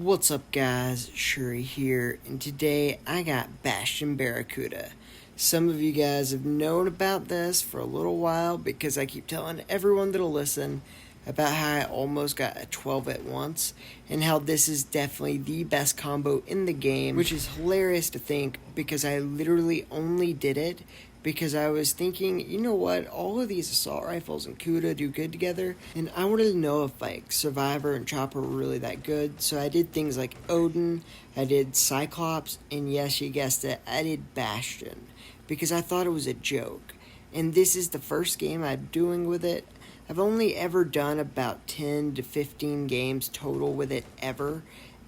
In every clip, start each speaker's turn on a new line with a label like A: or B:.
A: What's up guys, Shouri here, and today I got Bastion Cuda. Some of you guys have known about this for a little while because I keep telling everyone that'll listen about how I almost got a 12 at once and how this is definitely the best combo in the game, which is hilarious to think because I literally only did it because I was thinking, you know what, all of these assault rifles and Cuda do good together, and I wanted to know if like Survivor and Chopper were really that good, so I did things like Odin, I did Cyclops, and yes, you guessed it, I did Bastion, because I thought it was a joke, and this is the first game I'm doing with it. I've only ever done about 10 to 15 games total with it ever,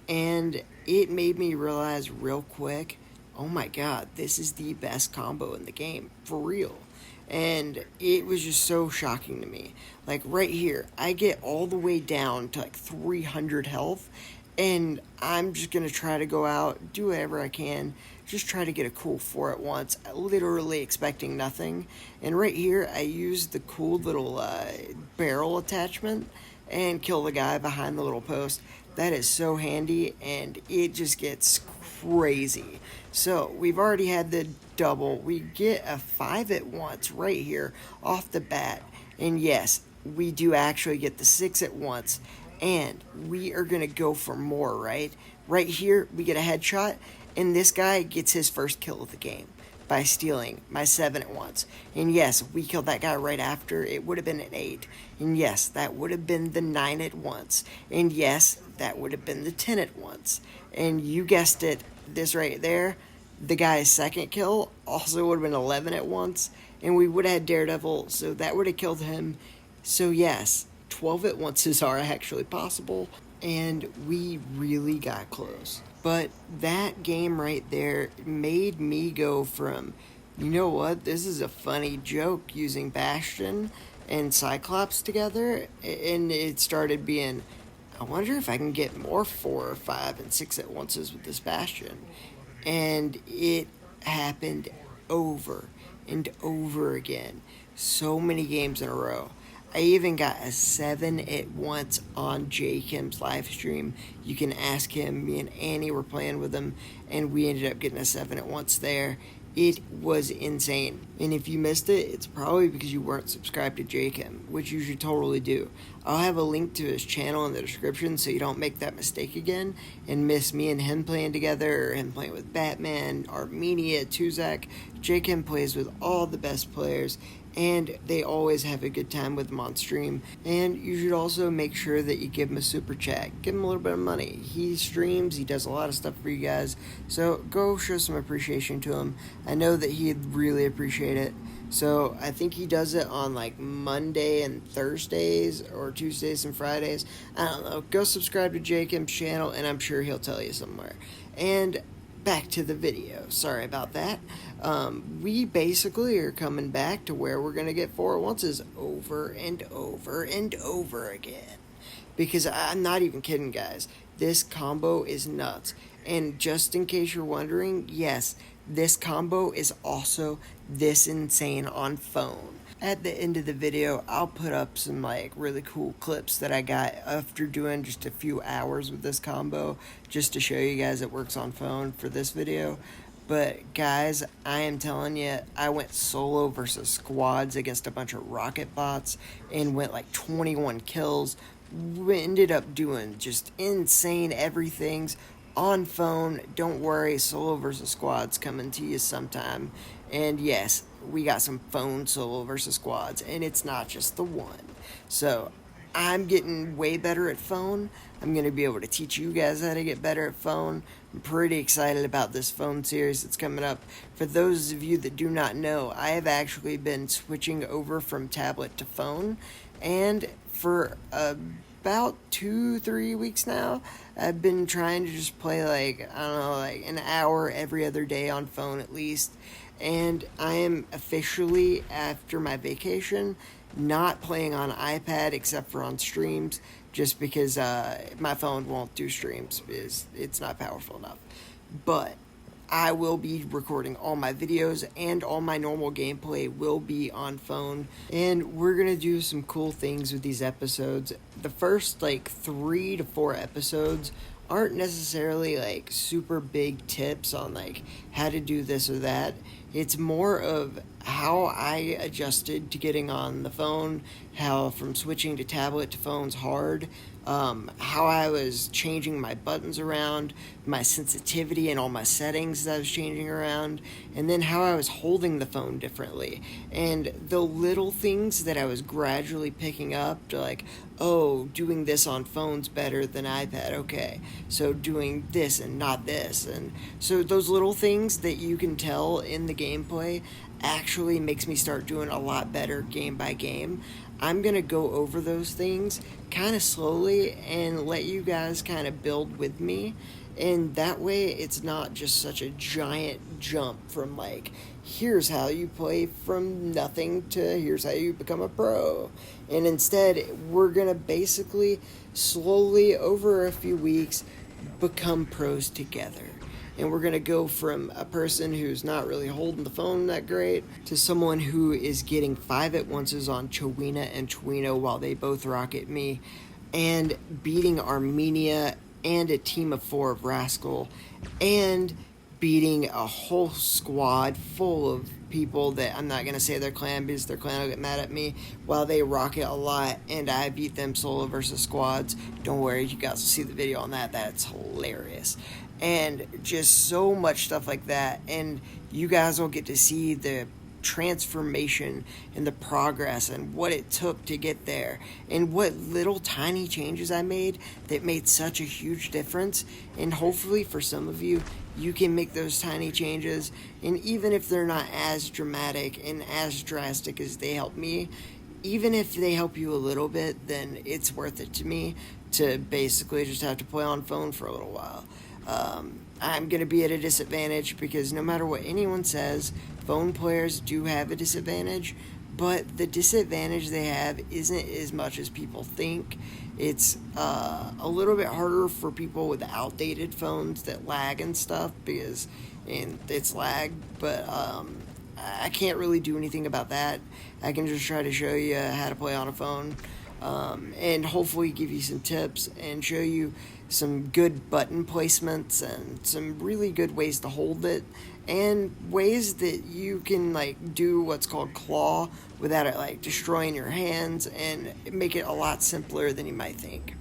A: and it made me realize real quick, oh my god, this is the best combo in the game, for real. And it was just so shocking to me. Like right here, I get all the way down to like 300 health, and I'm just gonna try to go out, do whatever I can, just try to get a cool 4 at once, literally expecting nothing. And right here, I used the cool little barrel attachment and kill the guy behind the little post. That is so handy, and it just gets crazy. So we've already had the double. We get a 5 at once right here off the bat. And yes, we do actually get the 6 at once. And we are going to go for more, right? Right here, we get a headshot, and this guy gets his first kill of the game by stealing my 7 at once. And yes, we killed that guy right after. It would have been an 8. And yes, that would have been the 9 at once. And yes, that would have been the 10 at once. And you guessed it, this right there, the guy's second kill also would have been 11 at once. And we would have had Daredevil, so that would have killed him. So yes, 12 at onces are actually possible. And we really got close. But that game right there made me go from, you know what, this is a funny joke using Bastion and Cyclops together, and it started being, I wonder if I can get more 4 or 5 and 6 at onces with this Bastion. And it happened over and over again. So many games in a row. I even got a 7 at once on J Kim's live stream. You can ask him. Me and Annie were playing with him, and we ended up getting a 7 at once there. It was insane. And if you missed it, it's probably because you weren't subscribed to J Kim, which you should totally do. I'll have a link to his channel in the description so you don't make that mistake again and miss me and him playing together, or him playing with Batman, Armenia, Tuzak. J Kim plays with all the best players, and they always have a good time with him on stream. And you should also make sure that you give him a super chat. Give him a little bit of money. He streams, he does a lot of stuff for you guys, so go show some appreciation to him. I know that he'd really appreciate it. So I think he does it on like Monday and Thursdays, or Tuesdays and Fridays. I don't know. Go subscribe to J Kim's channel, and I'm sure he'll tell you somewhere. And back to the video. Sorry about that. We basically are coming back to where we're going to get 4 at onces over and over and over again. Because I'm not even kidding, guys. This combo is nuts. And just in case you're wondering, yes, this combo is also this insane on phone. At the end of the video, I'll put up some like really cool clips that I got after doing just a few hours with this combo, just to show you guys it works on phone for this video. But guys, I am telling you, I went solo versus squads against a bunch of rocket bots and went like 21 kills. We ended up doing just insane everythings on phone. Don't worry, solo versus squads coming to you sometime. And yes, we got some phone solo versus squads, and it's not just the one. So I'm getting way better at phone. I'm going to be able to teach you guys how to get better at phone. I'm pretty excited about this phone series that's coming up. For those of you that do not know, I have actually been switching over from tablet to phone, and for about 2-3 weeks now, I've been trying to just play like, I don't know, like an hour every other day on phone at least. And I am officially, after my vacation, not playing on iPad except for on streams, just because my phone won't do streams because it's not powerful enough. But I will be recording all my videos, and all my normal gameplay will be on phone. And we're going to do some cool things with these episodes. The first like 3 to 4 episodes aren't necessarily like super big tips on like how to do this or that. It's more of how I adjusted to getting on the phone, how from switching to tablet to phone's hard, how I was changing my buttons around, my sensitivity and all my settings that I was changing around, and then how I was holding the phone differently. And the little things that I was gradually picking up to like, oh, doing this on phone's better than iPad, okay. So doing this and not this. And so those little things that you can tell in the gameplay actually makes me start doing a lot better game by game. I'm going to go over those things kind of slowly and let you guys kind of build with me. And that way it's not just such a giant jump from like, here's how you play from nothing to here's how you become a pro. And instead, we're going to basically slowly over a few weeks become pros together. And we're going to go from a person who's not really holding the phone that great to someone who is getting 5 at onces on Chowina and Chowino while they both rocket me, and beating Armenia and a team of 4 of Rascal, and beating a whole squad full of people that I'm not going to say their clan because their clan will get mad at me while they rocket a lot, and I beat them solo versus squads. Don't worry, you guys will see the video on that. That's hilarious. And just so much stuff like that. And you guys will get to see the transformation and the progress and what it took to get there and what little tiny changes I made that made such a huge difference. And hopefully for some of you, you can make those tiny changes, and even if they're not as dramatic and as drastic as they help me, even if they help you a little bit, then it's worth it to me to basically just have to play on phone for a little while. I'm going to be at a disadvantage because no matter what anyone says, phone players do have a disadvantage, but the disadvantage they have isn't as much as people think. It's a little bit harder for people with outdated phones that lag and stuff and it's lag, but I can't really do anything about that. I can just try to show you how to play on a phone, and hopefully give you some tips and show you some good button placements and some really good ways to hold it and ways that you can like do what's called claw without it like destroying your hands and make it a lot simpler than you might think.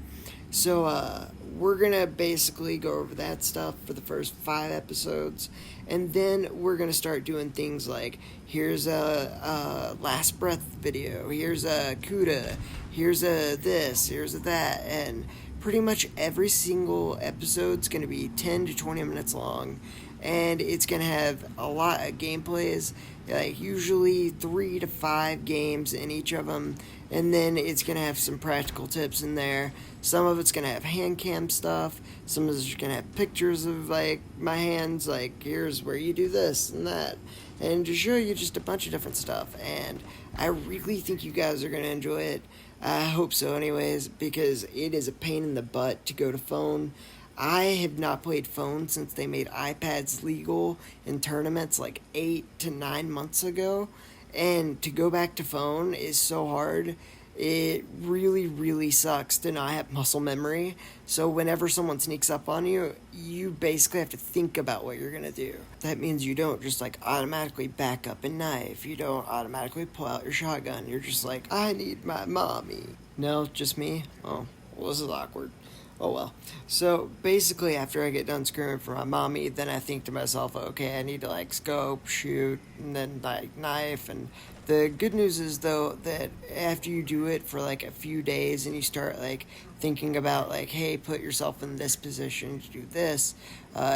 A: So we're gonna basically go over that stuff for the first 5 episodes, and then we're gonna start doing things like here's a last breath video, here's a Cuda, here's a this, here's a that, and pretty much every single episode's going to be 10 to 20 minutes long, and it's going to have a lot of gameplays, like usually 3 to 5 games in each of them, and then it's going to have some practical tips in there. Some of it's going to have hand cam stuff, some of it's going to have pictures of like my hands, like here's where you do this and that, and to show you just a bunch of different stuff, and I really think you guys are going to enjoy it. I hope so anyways, because it is a pain in the butt to go to phone. I have not played phone since they made iPads legal in tournaments like 8 to 9 months ago, and to go back to phone is so hard. It really, really sucks to not have muscle memory. So whenever someone sneaks up on you, you basically have to think about what you're going to do. That means you don't just like automatically back up and knife. You don't automatically pull out your shotgun. You're just like, I need my mommy. No, just me? Oh, well, this is awkward. Oh well. So basically after I get done screaming for my mommy, then I think to myself, okay, I need to like scope, shoot, and then like knife. And the good news is though that after you do it for like a few days and you start like thinking about like, hey, put yourself in this position to do this,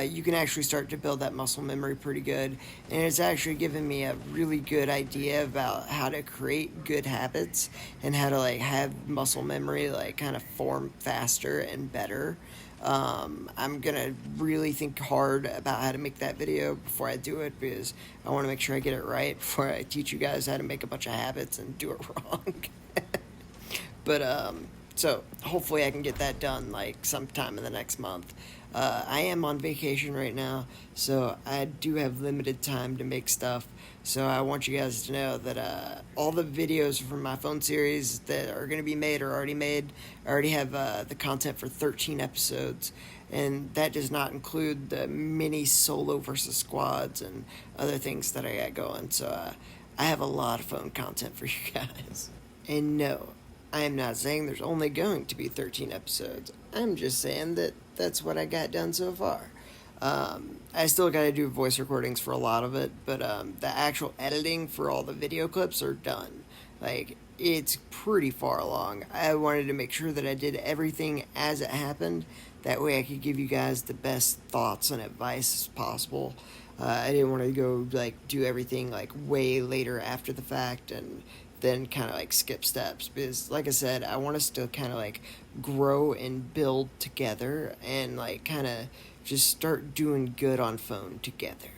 A: you can actually start to build that muscle memory pretty good. And it's actually given me a really good idea about how to create good habits and how to like have muscle memory like kind of form faster and better. I'm gonna really think hard about how to make that video before I do it, because I want to make sure I get it right before I teach you guys how to make a bunch of habits and do it wrong. But so hopefully I can get that done like sometime in the next month. I am on vacation right now, so I do have limited time to make stuff. So I want you guys to know that all the videos from my phone series that are going to be made are already made. I already have the content for 13 episodes, and that does not include the mini solo versus squads and other things that I got going. So I have a lot of phone content for you guys. And no, I am not saying there's only going to be 13 episodes. I'm just saying that that's what I got done so far. I still got to do voice recordings for a lot of it, but the actual editing for all the video clips are done. Like, it's pretty far along. I wanted to make sure that I did everything as it happened. That way I could give you guys the best thoughts and advice possible. I didn't want to go, like, do everything, like, way later after the fact and then kind of, like, skip steps. Because, like I said, I want us to kind of, like, grow and build together and, like, kind of just start doing good on phone together.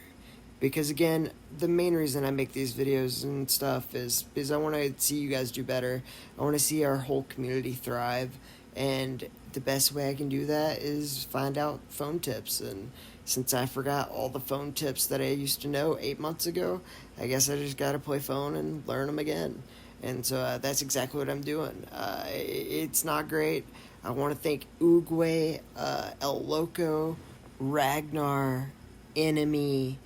A: Because again, the main reason I make these videos and stuff is I want to see you guys do better. I want to see our whole community thrive, and the best way I can do that is find out phone tips. And since I forgot all the phone tips that I used to know 8 months ago, I guess I just got to play phone and learn them again. And so that's exactly what I'm doing. It's not great. I want to thank Uguay, El Loco, Ragnar, Enemy,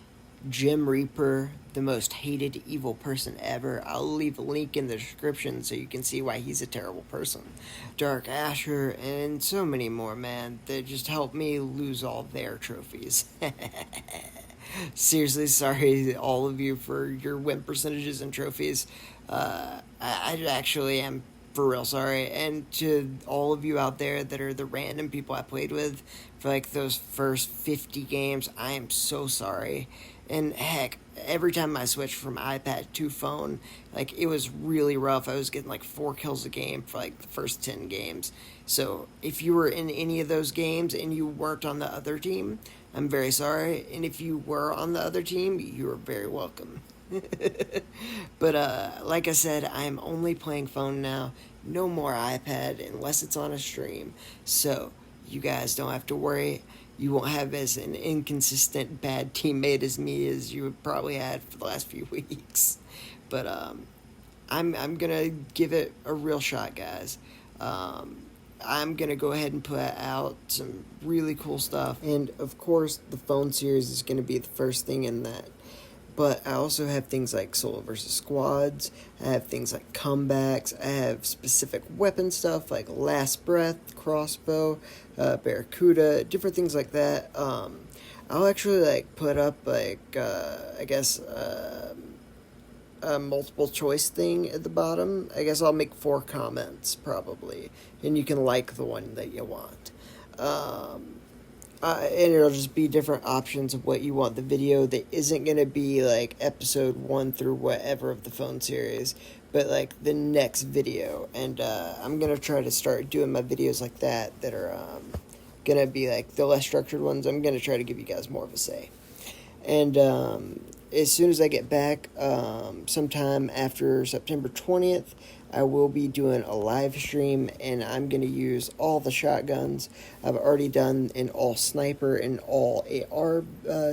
A: Jim Reaper, the most hated evil person ever. I'll leave a link in the description so you can see why he's a terrible person. Dark Asher, and so many more, man, that just helped me lose all their trophies. Seriously, sorry all of you for your win percentages and trophies. I actually am for real sorry. And to all of you out there that are the random people I played with for like those first 50 games, I am so sorry. And heck, every time I switched from iPad to phone, like, it was really rough. I was getting like 4 kills a game for like the first 10 games. So if you were in any of those games and you weren't on the other team, I'm very sorry. And if you were on the other team, you are very welcome. But like I said, I'm only playing phone now. No more iPad unless it's on a stream. So you guys don't have to worry. You won't have as an inconsistent bad teammate as me as you have probably had for the last few weeks. But I'm gonna give it a real shot, guys. I'm gonna go ahead and put out some really cool stuff, and of course the phone series is gonna be the first thing in that. But I also have things like solo versus squads. I have things like comebacks. I have specific weapon stuff like Last Breath, crossbow, Barracuda, different things like that. I'll actually like put up like I guess a multiple choice thing at the bottom. I guess I'll make 4 comments probably, and you can like the one that you want. And it'll just be different options of what you want the video that isn't going to be like episode 1 through whatever of the phone series, but like the next video. And I'm going to try to start doing my videos like that are going to be like the less structured ones. I'm going to try to give you guys more of a say. And as soon as I get back, sometime after September 20th, I will be doing a live stream, and I'm going to use all the shotguns. I've already done an all sniper and all AR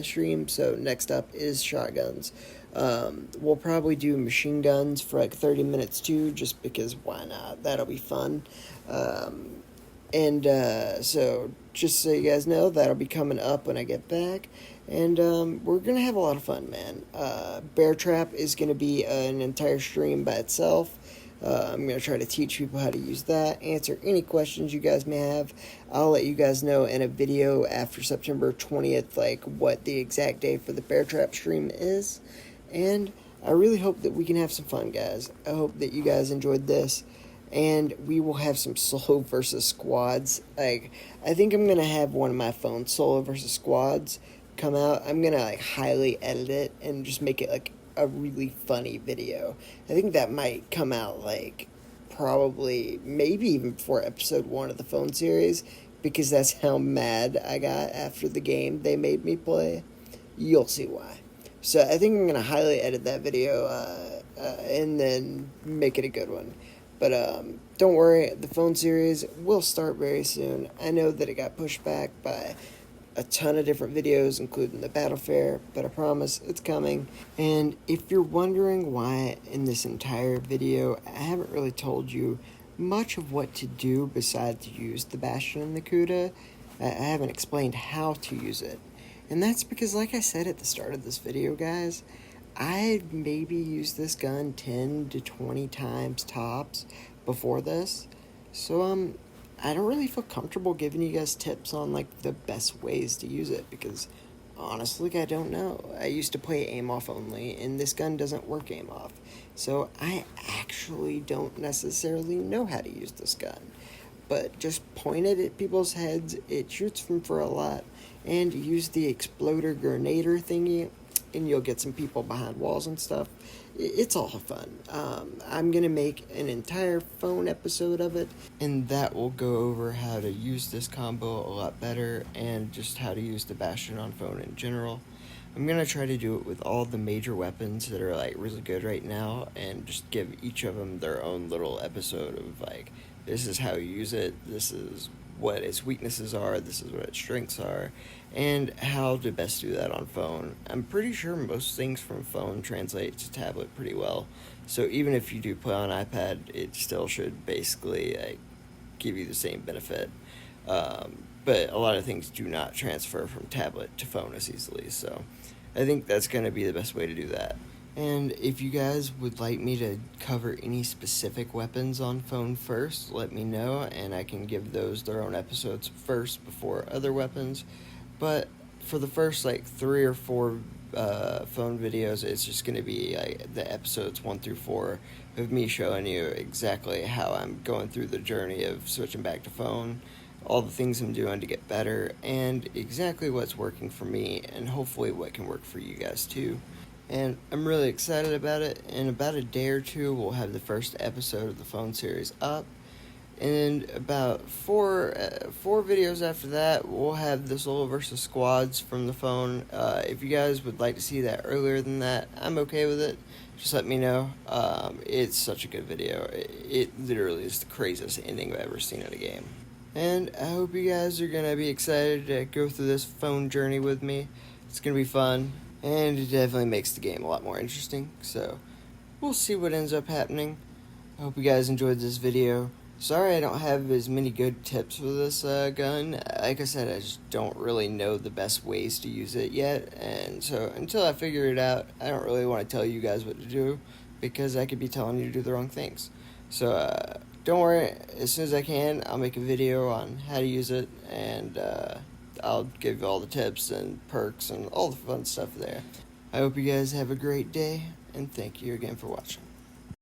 A: stream, so next up is shotguns. We'll probably do machine guns for like 30 minutes too, just because why not? That'll be fun. So just so you guys know, that'll be coming up when I get back. And we're going to have a lot of fun, man. Bear Trap is going to be an entire stream by itself. I'm going to try to teach people how to use that, answer any questions you guys may have. I'll let you guys know in a video after September 20th, like, what the exact day for the Bear Trap stream is. And I really hope that we can have some fun, guys. I hope that you guys enjoyed this. And we will have some solo versus squads. Like, I think I'm going to have one of my phones, solo versus squads, come out. I'm going to, like, highly edit it and just make it, like, a really funny video. I think that might come out like probably maybe even before episode 1 of the phone series, because that's how mad I got after the game they made me play. You'll see why. So I think I'm gonna highly edit that video and then make it a good one. But don't worry, the phone series will start very soon. I know that it got pushed back by a ton of different videos, including the battle fair, but I promise it's coming. And if you're wondering why in this entire video I haven't really told you much of what to do besides use the Bastion and the Cuda, I haven't explained how to use it. And that's because, like I said at the start of this video, guys, I maybe used this gun 10 to 20 times tops before this. So, I don't really feel comfortable giving you guys tips on, like, the best ways to use it because, honestly, I don't know. I used to play aim off only, and this gun doesn't work aim off. So, I actually don't necessarily know how to use this gun. But just point it at people's heads, it shoots them for a lot, and use the exploder grenader thingy, and you'll get some people behind walls and stuff. It's all fun. I'm going to make an entire phone episode of it, and that will go over how to use this combo a lot better, and just how to use the Bastion on phone in general. I'm going to try to do it with all the major weapons that are, like, really good right now, and just give each of them their own little episode of, like, this is how you use it, this is what its weaknesses are, this is what its strengths are, and how to best do that on phone. I'm pretty sure most things from phone translate to tablet pretty well, so even if you do play on iPad, it still should basically give you the same benefit. But a lot of things do not transfer from tablet to phone as easily, so I think that's going to be the best way to do that. And if you guys would like me to cover any specific weapons on phone first, let me know, and I can give those their own episodes first before other weapons. But for the first, like, 3 or 4 phone videos, it's just going to be the episodes 1 through 4 of me showing you exactly how I'm going through the journey of switching back to phone, all the things I'm doing to get better, and exactly what's working for me, and hopefully what can work for you guys too. And I'm really excited about it. In about a day or two, we'll have the first episode of the phone series up. And about four videos after that, we'll have the solo versus squads from the phone. If you guys would like to see that earlier than that, I'm okay with it. Just let me know. It's such a good video. It literally is the craziest ending I've ever seen in a game. And I hope you guys are going to be excited to go through this phone journey with me. It's going to be fun. And it definitely makes the game a lot more interesting. So, we'll see what ends up happening. I hope you guys enjoyed this video. Sorry I don't have as many good tips for this gun. Like I said, I just don't really know the best ways to use it yet. And so, until I figure it out, I don't really want to tell you guys what to do, because I could be telling you to do the wrong things. So, don't worry. As soon as I can, I'll make a video on how to use it. And, I'll give you all the tips and perks and all the fun stuff there. I hope you guys have a great day, and thank you again for watching.